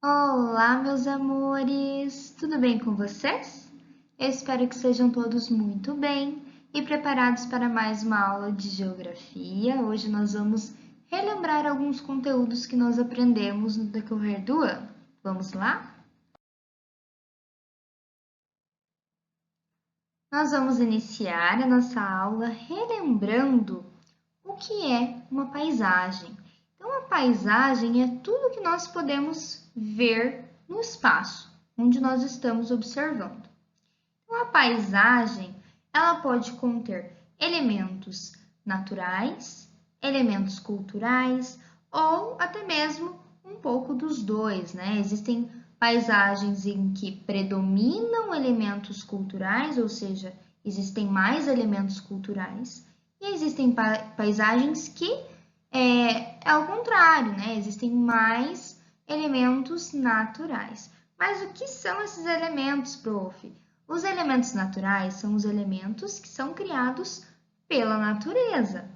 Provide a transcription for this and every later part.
Olá, meus amores! Tudo bem com vocês? Eu espero que sejam todos muito bem e preparados para mais uma aula de geografia. Hoje nós vamos relembrar alguns conteúdos que nós aprendemos no decorrer do ano. Vamos lá? Nós vamos iniciar a nossa aula relembrando o que é uma paisagem. Então, a paisagem é tudo que nós podemos ver no espaço onde nós estamos observando. Então, a paisagem, ela pode conter elementos naturais, elementos culturais ou até mesmo um pouco dos dois, né? Existem paisagens em que predominam elementos culturais, ou seja, existem mais elementos culturais, e existem paisagens que é ao contrário, né? Existem mais elementos naturais. Mas o que são esses elementos, prof? Os elementos naturais são os elementos que são criados pela natureza.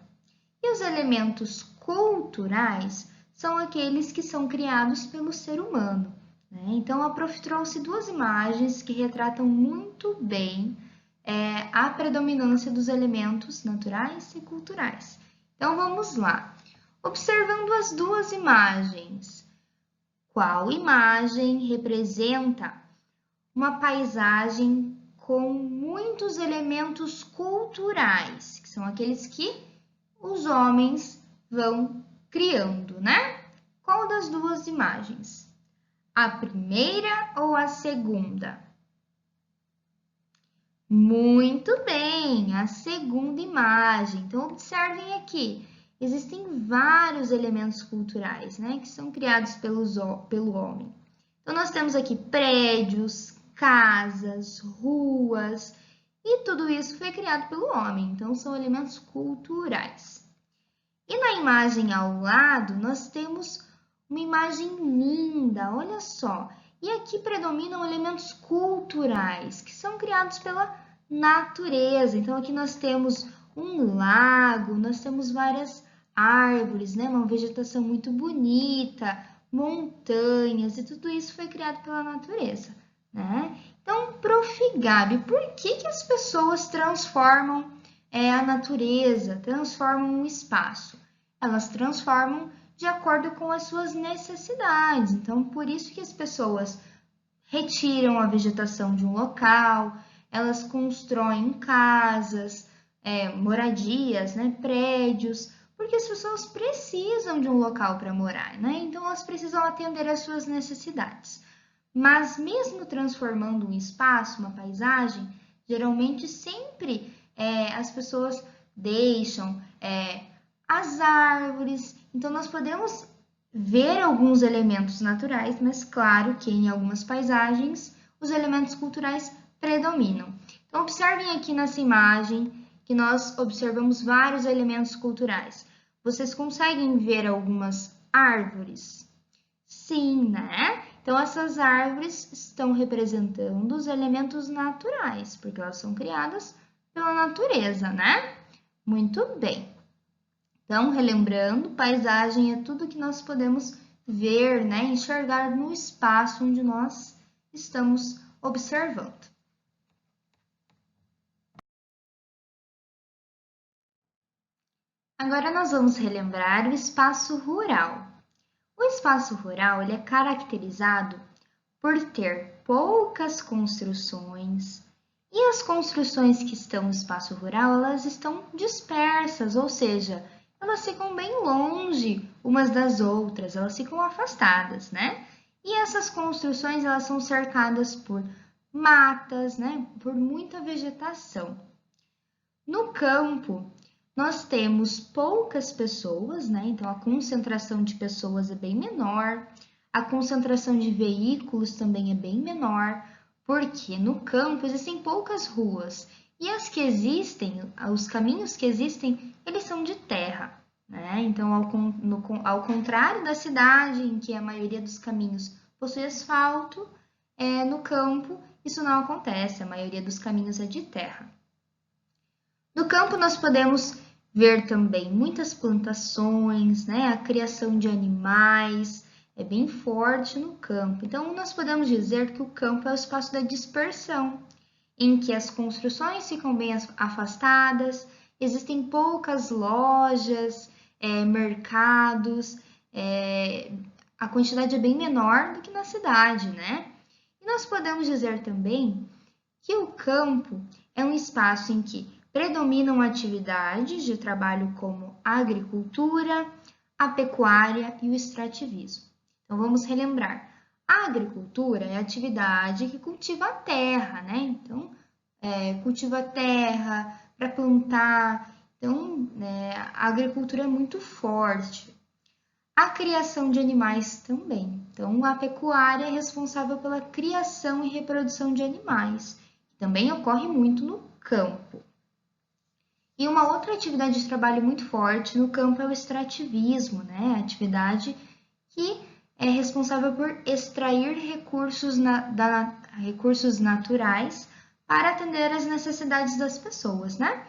E os elementos culturais são aqueles que são criados pelo ser humano, né? Então, a prof trouxe duas imagens que retratam muito bem a predominância dos elementos naturais e culturais. Então, vamos lá. Observando as duas imagens, qual imagem representa uma paisagem com muitos elementos culturais, que são aqueles que os homens vão criando, né? Qual das duas imagens? A primeira ou a segunda? Muito bem, a segunda imagem. Então, observem aqui. Existem vários elementos culturais, né, que são criados pelo homem. Então, nós temos aqui prédios, casas, ruas, e tudo isso foi criado pelo homem. Então, são elementos culturais. E na imagem ao lado, nós temos uma imagem linda, olha só. E aqui predominam elementos culturais, que são criados pela natureza. Então, aqui nós temos um lago, nós temos várias árvores, né? Uma vegetação muito bonita, montanhas, e tudo isso foi criado pela natureza, né? Então, prof. Gabi, por que as pessoas transformam a natureza, transformam o espaço? Elas transformam de acordo com as suas necessidades. Então, por isso que as pessoas retiram a vegetação de um local, elas constroem casas, moradias, né, prédios, porque as pessoas precisam de um local para morar, né? Então, elas precisam atender às suas necessidades. Mas mesmo transformando um espaço, uma paisagem, geralmente sempre as pessoas deixam as árvores. Então, nós podemos ver alguns elementos naturais, mas claro que em algumas paisagens os elementos culturais predominam. Então, observem aqui nessa imagem que nós observamos vários elementos culturais. Vocês conseguem ver algumas árvores? Sim, né? Então, essas árvores estão representando os elementos naturais, porque elas são criadas pela natureza, né? Muito bem. Então, relembrando, paisagem é tudo que nós podemos ver, né? Enxergar no espaço onde nós estamos observando. Agora nós vamos relembrar o espaço rural. O espaço rural ele é caracterizado por ter poucas construções, e as construções que estão no espaço rural, elas estão dispersas, ou seja, elas ficam bem longe umas das outras, elas ficam afastadas, né? E essas construções, elas são cercadas por matas, né? Por muita vegetação. No campo, nós temos poucas pessoas, né? Então, a concentração de pessoas é bem menor, a concentração de veículos também é bem menor, porque no campo existem poucas ruas e as que existem, os caminhos que existem, eles são de terra, né? Então, ao contrário da cidade, em que a maioria dos caminhos possui asfalto, no campo isso não acontece, a maioria dos caminhos é de terra. No campo, nós podemos ver também muitas plantações, né? A criação de animais, é bem forte no campo. Então, nós podemos dizer que o campo é o espaço da dispersão, em que as construções ficam bem afastadas, existem poucas lojas, mercados, a quantidade é bem menor do que na cidade, né? E nós podemos dizer também que o campo é um espaço em que predominam atividades de trabalho como a agricultura, a pecuária e o extrativismo. Então vamos relembrar. A agricultura é a atividade que cultiva a terra, né? Então, cultiva a terra para plantar. Então, a agricultura é muito forte. A criação de animais também. Então, a pecuária é responsável pela criação e reprodução de animais, que também ocorre muito no campo. E uma outra atividade de trabalho muito forte no campo é o extrativismo, né? A atividade que é responsável por extrair recursos naturais para atender às necessidades das pessoas, né?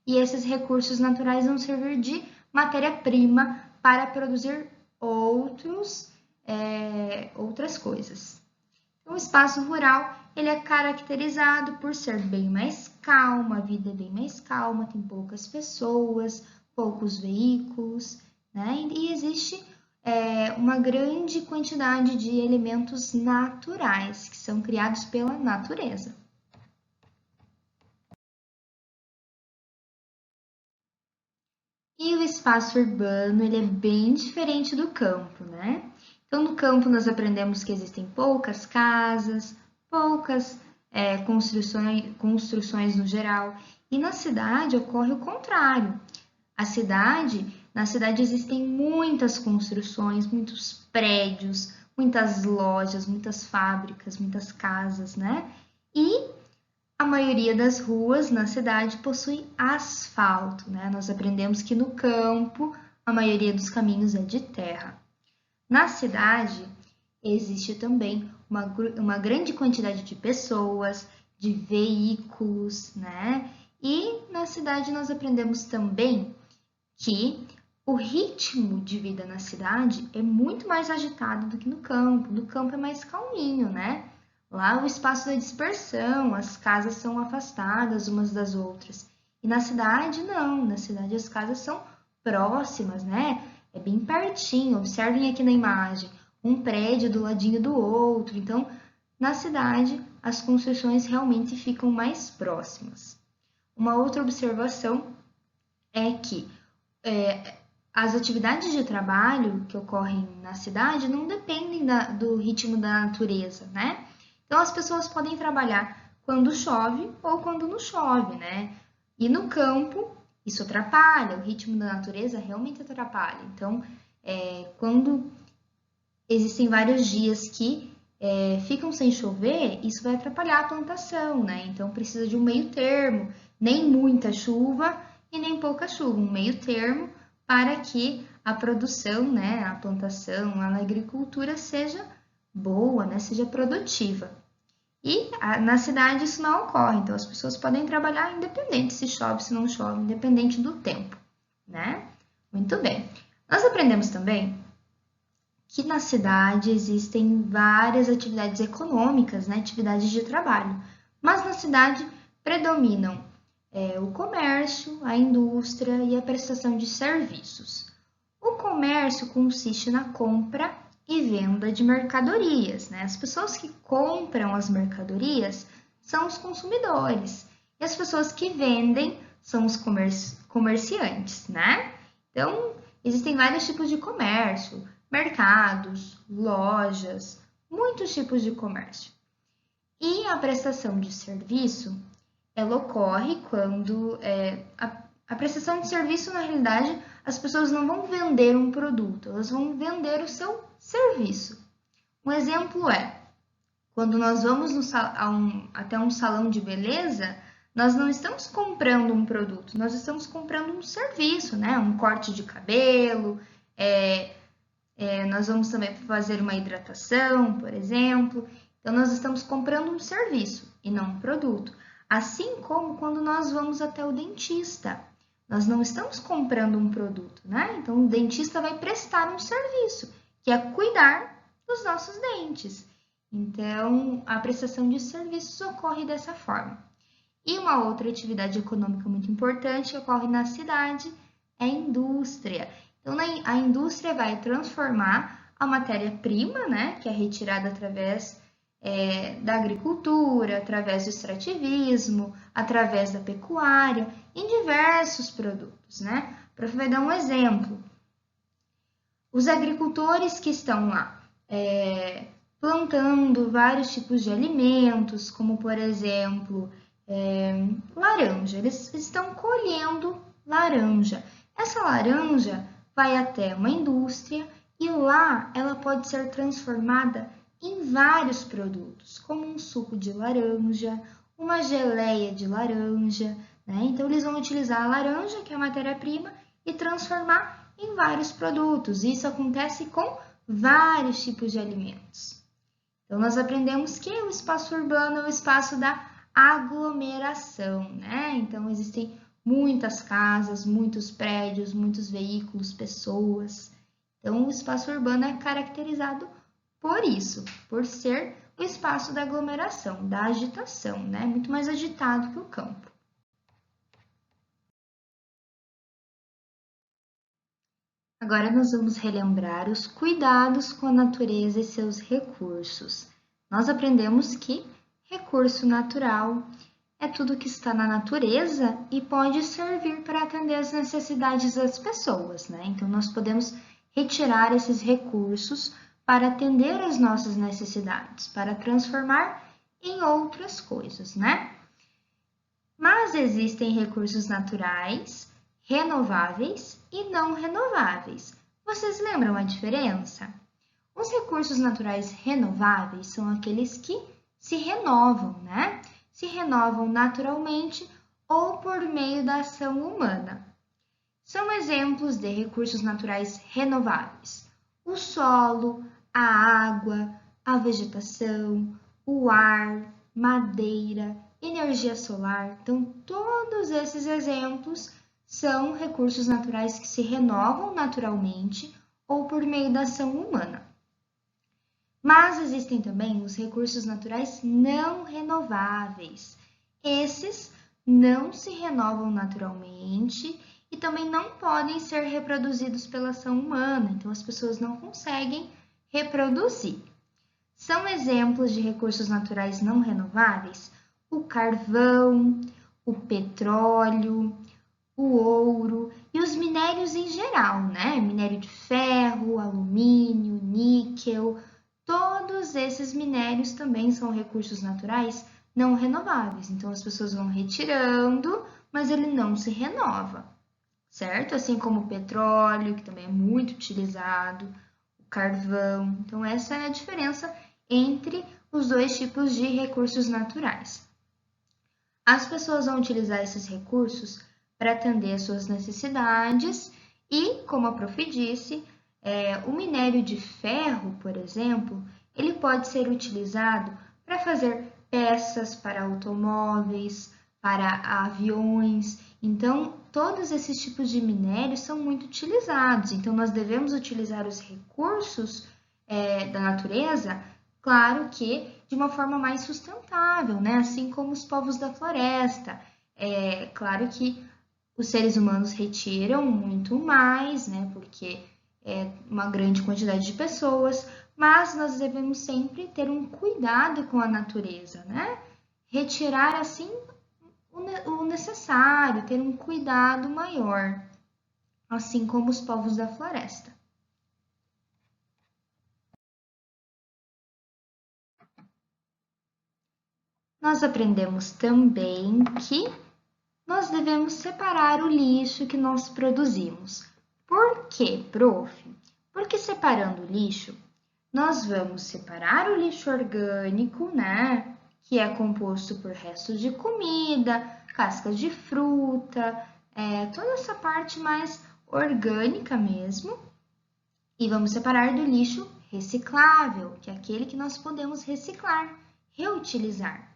E esses recursos naturais vão servir de matéria-prima para produzir outras coisas. Então, o espaço rural ele é caracterizado por ser bem mais calmo, a vida é bem mais calma, tem poucas pessoas, poucos veículos, né? E existe uma grande quantidade de elementos naturais que são criados pela natureza. E o espaço urbano ele é bem diferente do campo, né? Então, no campo nós aprendemos que existem poucas casas, poucas construções no geral, e na cidade ocorre o contrário. Na cidade existem muitas construções, muitos prédios, muitas lojas, muitas fábricas, muitas casas, né? E a maioria das ruas na cidade possui asfalto, né? Nós aprendemos que no campo a maioria dos caminhos é de terra. Na cidade existe também uma grande quantidade de pessoas, de veículos, né? E na cidade nós aprendemos também que o ritmo de vida na cidade é muito mais agitado do que no campo. No campo é mais calminho, né? Lá o espaço da dispersão, as casas são afastadas umas das outras. E na cidade, não. Na cidade as casas são próximas, né? É bem pertinho. Observem aqui na imagem, um prédio do ladinho do outro. Então, na cidade, as construções realmente ficam mais próximas. Uma outra observação é que as atividades de trabalho que ocorrem na cidade não dependem do ritmo da natureza, né? Então, as pessoas podem trabalhar quando chove ou quando não chove, né? E no campo, isso atrapalha, o ritmo da natureza realmente atrapalha. Então, quando existem vários dias que ficam sem chover, isso vai atrapalhar a plantação, né? Então, precisa de um meio termo, nem muita chuva e nem pouca chuva, um meio termo para que a produção, né, a plantação lá na agricultura seja boa, né, seja produtiva. E na cidade isso não ocorre, então as pessoas podem trabalhar independente se chove, se não chove, independente do tempo, né? Muito bem. Nós aprendemos também que na cidade existem várias atividades econômicas, né, atividades de trabalho, mas na cidade predominam o comércio, a indústria e a prestação de serviços. O comércio consiste na compra e venda de mercadorias, né? As pessoas que compram as mercadorias são os consumidores e as pessoas que vendem são os comerciantes, né? Então, existem vários tipos de comércio, mercados, lojas, muitos tipos de comércio. E a prestação de serviço, ela ocorre quando a prestação de serviço, na realidade, as pessoas não vão vender um produto, elas vão vender o seu serviço. Um exemplo é, quando nós vamos até um salão de beleza, nós não estamos comprando um produto, nós estamos comprando um serviço, né? Um corte de cabelo, nós vamos também fazer uma hidratação, por exemplo. Então, nós estamos comprando um serviço e não um produto. Assim como quando nós vamos até o dentista. Nós não estamos comprando um produto, né? Então, o dentista vai prestar um serviço, que é cuidar os nossos dentes. Então, a prestação de serviços ocorre dessa forma. E uma outra atividade econômica muito importante que ocorre na cidade é a indústria. Então, a indústria vai transformar a matéria-prima, né, que é retirada através da agricultura, através do extrativismo, através da pecuária, em diversos produtos, né? O prof vai dar um exemplo. Os agricultores que estão lá plantando vários tipos de alimentos, como por exemplo, laranja, eles estão colhendo laranja. Essa laranja vai até uma indústria e lá ela pode ser transformada em vários produtos, como um suco de laranja, uma geleia de laranja, né? Então, eles vão utilizar a laranja, que é a matéria-prima, e transformar em vários produtos. Isso acontece com vários tipos de alimentos. Então, nós aprendemos que o espaço urbano é o espaço da aglomeração, né? Então, existem muitas casas, muitos prédios, muitos veículos, pessoas. Então, o espaço urbano é caracterizado por isso, por ser o espaço da aglomeração, da agitação, né? Muito mais agitado que o campo. Agora nós vamos relembrar os cuidados com a natureza e seus recursos. Nós aprendemos que recurso natural é tudo que está na natureza e pode servir para atender às necessidades das pessoas, né? Então, nós podemos retirar esses recursos para atender às nossas necessidades, para transformar em outras coisas, né? Mas existem recursos naturais, renováveis e não renováveis. Vocês lembram a diferença? Os recursos naturais renováveis são aqueles que se renovam, né? Se renovam naturalmente ou por meio da ação humana. São exemplos de recursos naturais renováveis: o solo, a água, a vegetação, o ar, madeira, energia solar. Então, todos esses exemplos são recursos naturais que se renovam naturalmente ou por meio da ação humana. Mas existem também os recursos naturais não renováveis. Esses não se renovam naturalmente e também não podem ser reproduzidos pela ação humana, então as pessoas não conseguem reproduzir. São exemplos de recursos naturais não renováveis o carvão, o petróleo, o ouro e os minérios em geral, né? Minério de ferro, alumínio, níquel, todos esses minérios também são recursos naturais não renováveis. Então as pessoas vão retirando, mas ele não se renova, certo? Assim como o petróleo, que também é muito utilizado, o carvão. Então, essa é a diferença entre os dois tipos de recursos naturais. As pessoas vão utilizar esses recursos para atender às suas necessidades e, como a prof disse, o minério de ferro, por exemplo, ele pode ser utilizado para fazer peças para automóveis, para aviões. Então, todos esses tipos de minérios são muito utilizados. Então, nós devemos utilizar os recursos da natureza, claro que de uma forma mais sustentável, né? Assim como os povos da floresta. É claro que os seres humanos retiram muito mais, né? Porque é uma grande quantidade de pessoas, mas nós devemos sempre ter um cuidado com a natureza, né? Retirar assim o necessário, ter um cuidado maior, assim como os povos da floresta. Nós aprendemos também que nós devemos separar o lixo que nós produzimos. Por quê, prof? Porque separando o lixo, nós vamos separar o lixo orgânico, né? Que é composto por restos de comida, cascas de fruta, toda essa parte mais orgânica mesmo. E vamos separar do lixo reciclável, que é aquele que nós podemos reciclar, reutilizar.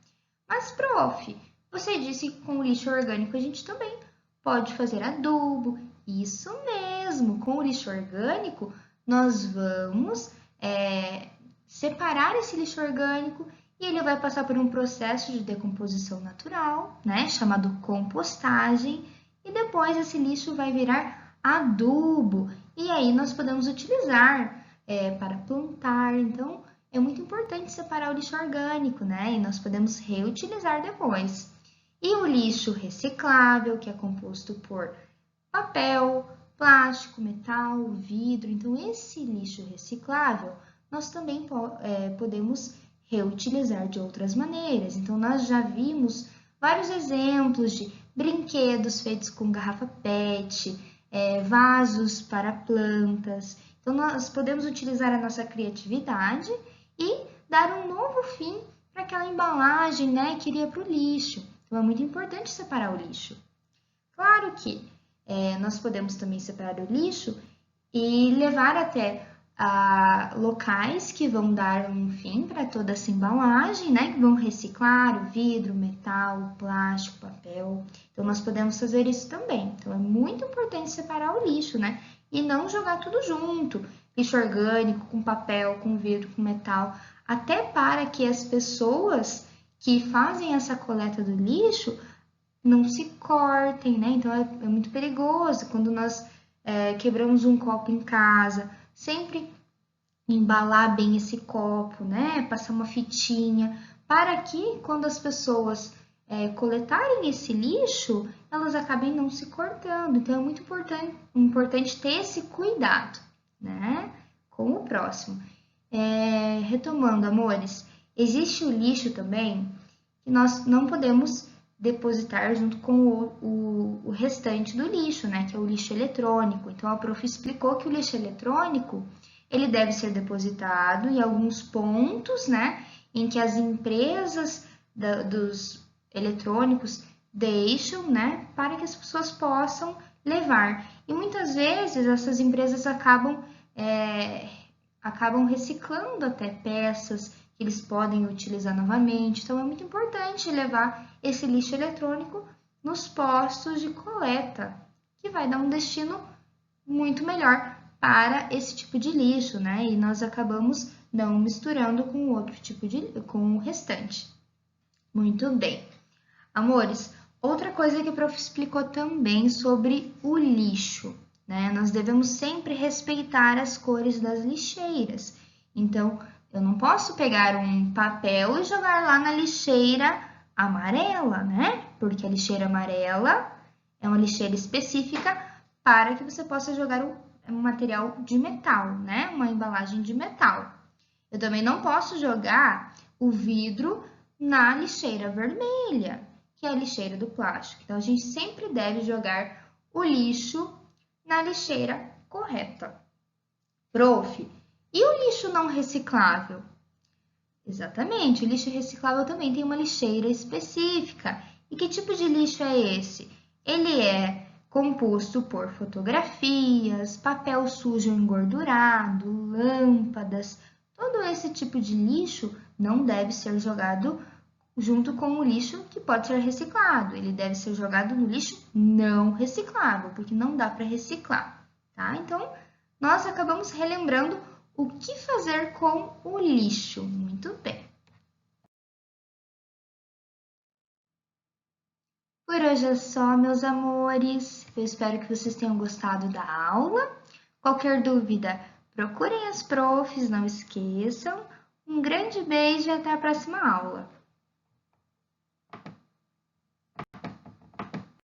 Mas, prof, você disse que com o lixo orgânico a gente também pode fazer adubo. Isso mesmo, com o lixo orgânico nós vamos separar esse lixo orgânico e ele vai passar por um processo de decomposição natural, né, chamado compostagem, e depois esse lixo vai virar adubo, e aí nós podemos utilizar para plantar. Então, é muito importante separar o lixo orgânico, né, e nós podemos reutilizar depois. E o lixo reciclável, que é composto por papel, plástico, metal, vidro. Então, esse lixo reciclável, nós também podemos reutilizar de outras maneiras. Então, nós já vimos vários exemplos de brinquedos feitos com garrafa PET, vasos para plantas. Então, nós podemos utilizar a nossa criatividade e dar um novo fim para aquela embalagem, né, que iria para o lixo. Então, é muito importante separar o lixo. Claro que nós podemos também separar o lixo e levar até locais que vão dar um fim para toda essa embalagem, né? Que vão reciclar o vidro, metal, o plástico, papel. Então, nós podemos fazer isso também. Então, é muito importante separar o lixo, né? E não jogar tudo junto, lixo orgânico, com papel, com vidro, com metal, até para que as pessoas que fazem essa coleta do lixo não se cortem, né? Então, é muito perigoso quando nós quebramos um copo em casa, sempre embalar bem esse copo, né? Passar uma fitinha, para que quando as pessoas coletarem esse lixo, elas acabem não se cortando. Então, é muito importante ter esse cuidado, né? Com o próximo. Retomando, amores, existe o lixo também que nós não podemos depositar junto com o restante do lixo, né? Que é o lixo eletrônico. Então, a prof explicou que o lixo eletrônico, ele deve ser depositado em alguns pontos, né? Em que as empresas dos eletrônicos deixam, né? Para que as pessoas possam levar. E muitas vezes essas empresas acabam reciclando até peças que eles podem utilizar novamente. Então, é muito importante levar esse lixo eletrônico nos postos de coleta, que vai dar um destino muito melhor para esse tipo de lixo, né? E nós acabamos não misturando com outro tipo com o restante. Muito bem. Amores, outra coisa que a prof explicou também sobre o lixo, né? Nós devemos sempre respeitar as cores das lixeiras. Então, eu não posso pegar um papel e jogar lá na lixeira amarela, né? Porque a lixeira amarela é uma lixeira específica para que você possa jogar um material de metal, né? Uma embalagem de metal. Eu também não posso jogar o vidro na lixeira vermelha, que é a lixeira do plástico. Então, a gente sempre deve jogar o lixo na lixeira correta. Prof, e o lixo não reciclável? Exatamente, o lixo reciclável também tem uma lixeira específica. E que tipo de lixo é esse? Ele é composto por fotografias, papel sujo engordurado, lâmpadas. Todo esse tipo de lixo não deve ser jogado junto com o lixo que pode ser reciclado. Ele deve ser jogado no lixo não reciclável, porque não dá para reciclar, tá? Então, nós acabamos relembrando o que fazer com o lixo. Muito bem. Por hoje é só, meus amores. Eu espero que vocês tenham gostado da aula. Qualquer dúvida, procurem as profs, não esqueçam. Um grande beijo e até a próxima aula.